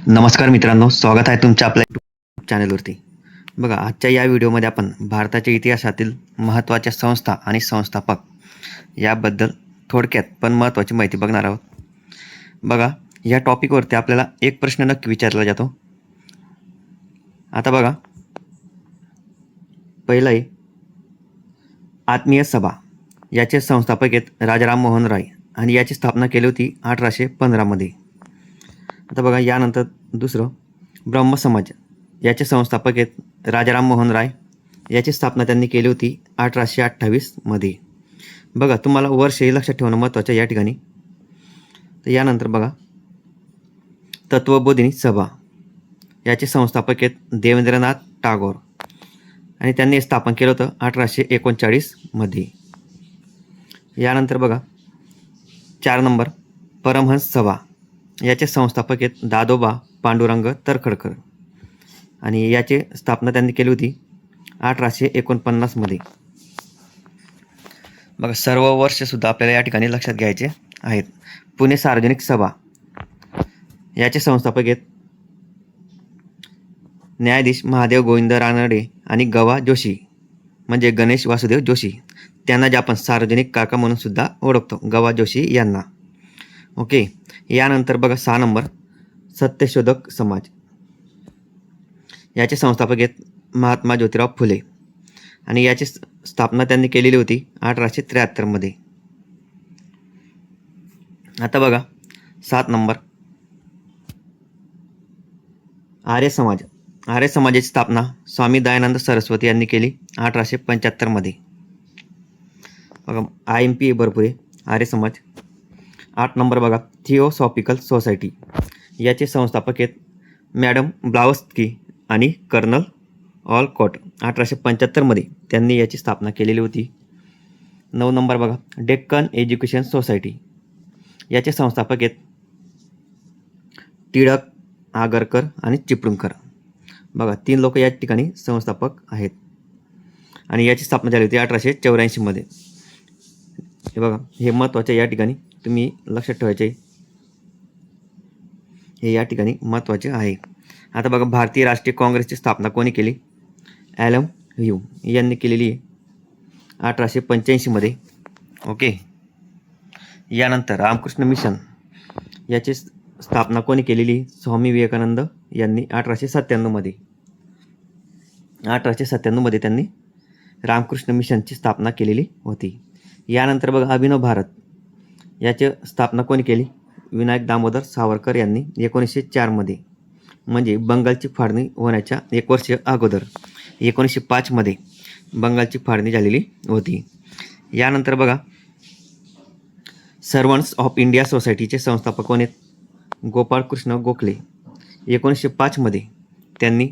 नमस्कार मित्रांनो, स्वागत आहे तुमच्या आपल्या यूट्यूब चॅनलवरती. बघा, आजच्या या व्हिडिओमध्ये आपण भारताच्या इतिहासातील महत्त्वाच्या संस्था आणि संस्थापक याबद्दल थोडक्यात पण महत्त्वाची माहिती बघणार आहोत. बघा, या टॉपिकवरती आपल्याला एक प्रश्न नक्की विचारला जातो. आता बघा, पहिला आहे आत्मीय सभा. याचे संस्थापक आहेत राजाराम मोहन राय आणि याची स्थापना केली होती 1815 मध्ये. आता बघा, यानंतर दुसरं ब्रह्मसमाज. याचे संस्थापक आहेत राजाराम मोहन राय. याची स्थापना त्यांनी केली होती 1828 मध्ये. बघा, तुम्हाला वर्ष हे लक्षात ठेवणं महत्त्वाचं या ठिकाणी. तर यानंतर बघा, तत्वबोधिनी सभा. याचे संस्थापक आहेत देवेंद्रनाथ टागोर आणि त्यांनी स्थापन केलं होतं 1839 मध्ये. यानंतर बघा, 4 नंबर परमहंस सभा. याचे संस्थापक आहेत दादोबा पांडुरंग तरखडकर आणि याची स्थापना त्यांनी केली होती 1849 मध्ये. बघा, सर्व वर्षसुद्धा आपल्याला या ठिकाणी लक्षात घ्यायचे आहेत. पुणे सार्वजनिक सभा. याचे संस्थापक आहेत न्यायाधीश महादेव गोविंद रानडे आणि गवा जोशी, म्हणजे गणेश वासुदेव जोशी. त्यांना जे आपण सार्वजनिक काका म्हणून सुद्धा ओळखतो, गवा जोशी यांना. ओके. यानंतर बघा, 6 नंबर सत्यशोधक समाज. याचे संस्थापक आहेत महात्मा ज्योतिराव फुले आणि याची स्थापना त्यांनी केलेली होती 1873 मध्ये. आता बघा, 7 नंबर आर्य समाज. आर्य समाजाची स्थापना स्वामी दयानंद सरस्वती यांनी केली 1875 मध्ये. बघा, IMP भरपूर आहे आर्य समाज. 8 नंबर बघा, थिओसॉफिकल सोसायटी. याचे संस्थापक आहेत मॅडम ब्लावस्की आणि कर्नल ऑलकॉट. 1875 मध्ये त्यांनी याची स्थापना केलेली होती. 9 नंबर बघा, डेक्कन एज्युकेशन सोसायटी. याचे संस्थापक आहेत टिळक, आगरकर आणि चिपळूणकर. बघा, 3 लोक या ठिकाणी संस्थापक आहेत आणि याची स्थापना झाली होती 1884 मध्ये. हे बघा, हे महत्त्वाचे या ठिकाणी तुम्ही लक्षात ठेवायचे, हे या ठिकाणी महत्त्वाचे आहे. आता बघा, भारतीय राष्ट्रीय काँग्रेसची स्थापना कोणी केली? ॲलम ह्यू यांनी केलेली आहे 1885 मध्ये. ओके. यानंतर रामकृष्ण मिशन. याची स्थापना कोणी केलेली? स्वामी विवेकानंद यांनी 1897 मध्ये. 1897 मध्ये त्यांनी रामकृष्ण मिशनची स्थापना केलेली होती. यानंतर बघा, अभिनव भारत. याची स्थापना कोणी केली? विनायक दामोदर सावरकर यांनी 1904 मध्ये, म्हणजे बंगालची फाळणी होण्याच्या 1 वर्ष अगोदर 1905 मध्ये बंगालची फाळणी झालेली होती. यानंतर बघा, सर्वंट्स ऑफ इंडिया सोसायटीचे संस्थापक कोण आहेत? गोपाळकृष्ण गोखले. 1905 मध्ये त्यांनी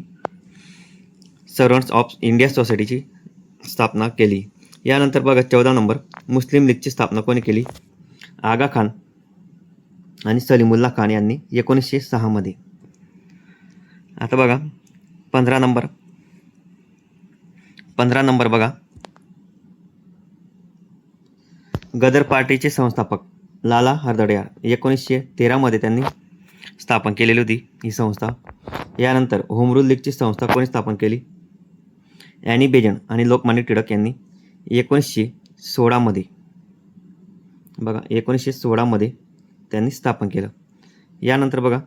सर्वंट्स ऑफ इंडिया सोसायटीची स्थापना केली. यानंतर बघा, 14 नंबर मुस्लिम लीगची स्थापना कोणी केली? आगा खान आणि सलीमुल्ला खान यांनी 1906 मध्ये. आता बघा, 15 नंबर बघा, गदर पार्टीचे संस्थापक लाला हरदडयाळ. 1913 मध्ये त्यांनी स्थापन केलेली होती ही संस्था. यानंतर होम रूल लीगची संस्था कोणी स्थापन केली? ॲनी बेजंट आणि लोकमान्य टिळक यांनी 1916 मध्ये. बघा, 1916 मध्ये त्यांनी स्थापन केलं. यानंतर बघा,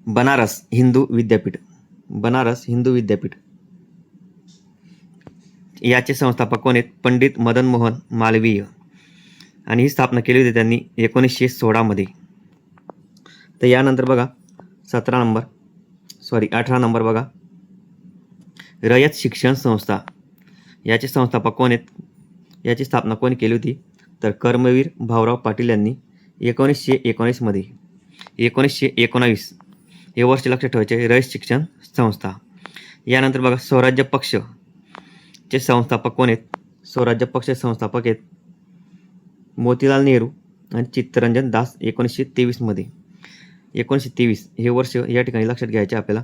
बनारस हिंदू विद्यापीठ. बनारस हिंदू विद्यापीठ याचे संस्थापक कोण आहेत? पंडित मदन मोहन मालवीय आणि ही स्थापना केली होती त्यांनी 1916 मध्ये. तर यानंतर बघा, 18 नंबर बघा, रयत शिक्षण संस्था. याचे संस्थापक कोण आहेत? याची स्थापना कोणी केली होती? तर कर्मवीर भाऊराव पाटील यांनी 1919 मध्ये. 1919 हे वर्ष लक्षात ठेवायचे, रयत शिक्षण संस्था. यानंतर बघा, स्वराज्य पक्षचे संस्थापक कोण आहेत? स्वराज्य पक्ष संस्थापक आहेत मोतीलाल नेहरू आणि चित्तरंजन दास. 1923 मध्ये. 1923 हे वर्ष या ठिकाणी लक्षात घ्यायचे आपल्याला,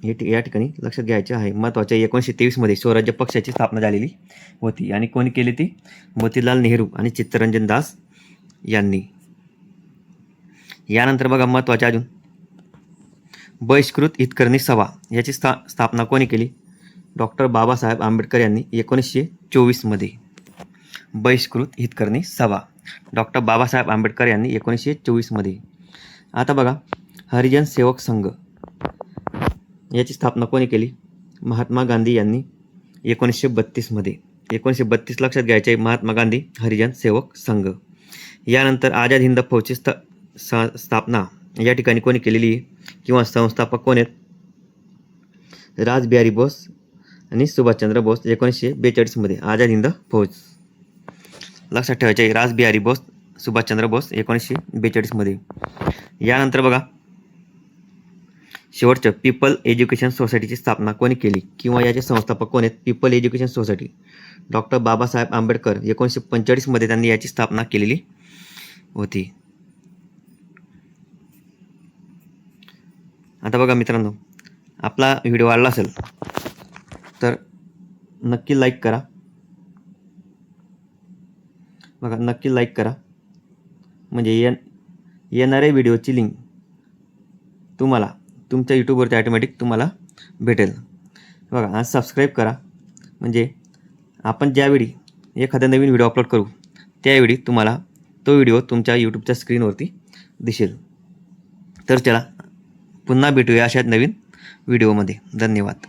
हे या ठिकाणी लक्षात घ्यायचे आहे. महत्त्वाचे, 1923 मध्ये स्वराज्य पक्षाची स्थापना झालेली होती आणि कोणी केली ती? मोतीलाल नेहरू आणि चित्तरंजन दास यांनी. यानंतर बघा महत्त्वाचे अजून बहिष्कृत हितकर्णी सभा याची स्थापना कोणी केली? डॉक्टर बाबासाहेब आंबेडकर यांनी 1924मध्ये. बहिष्कृत हितकर्णी सभा डॉक्टर बाबासाहेब आंबेडकर यांनी 1924मध्ये. आता बघा हरिजन सेवक संघ याची स्थापना कोणी केली? महात्मा गांधी यांनी 1932मध्ये. 1932 लक्षात घ्यायचे. महात्मा गांधी हरिजन सेवक संघ. यानंतर आझाद हिंद फौजची स्थापना या ठिकाणी कोणी केलेली किंवा संस्थापक कोण आहेत? रासबिहारी बोस आणि सुभाषचंद्र बोस 1942मध्ये. आझाद हिंद फौज लक्षात ठेवायचे. रासबिहारी बोस, सुभाषचंद्र बोस 1942मध्ये. यानंतर बघा शेवटचं पीपल एज्युकेशन सोसायटीची स्थापना कोणी केली किंवा याचे संस्थापक कोण आहेत? People education society doctor Babasaheb Ambedkar 1945मध्ये त्यांनी याची स्थापना केलेली होती. आता बघा मित्रांनो, आपला व्हिडिओ आवडला असेल तर नक्की लाईक करा. बघा नक्की लाईक करा, म्हणजे येणाऱ्या व्हिडिओची लिंक तुम्हाला तुमच्या यूट्यूबवरती ऑटोमॅटिक तुम्हाला भेटेल. बघा आज सबस्क्राईब करा, म्हणजे आपण ज्यावेळी एखादा नवीन व्हिडिओ अपलोड करू त्यावेळी तुम्हाला तो व्हिडिओ तुमच्या यूट्यूबच्या स्क्रीनवरती दिसेल. तर चला पुन्हा भेटूया अशाच नवीन व्हिडिओमध्ये. धन्यवाद.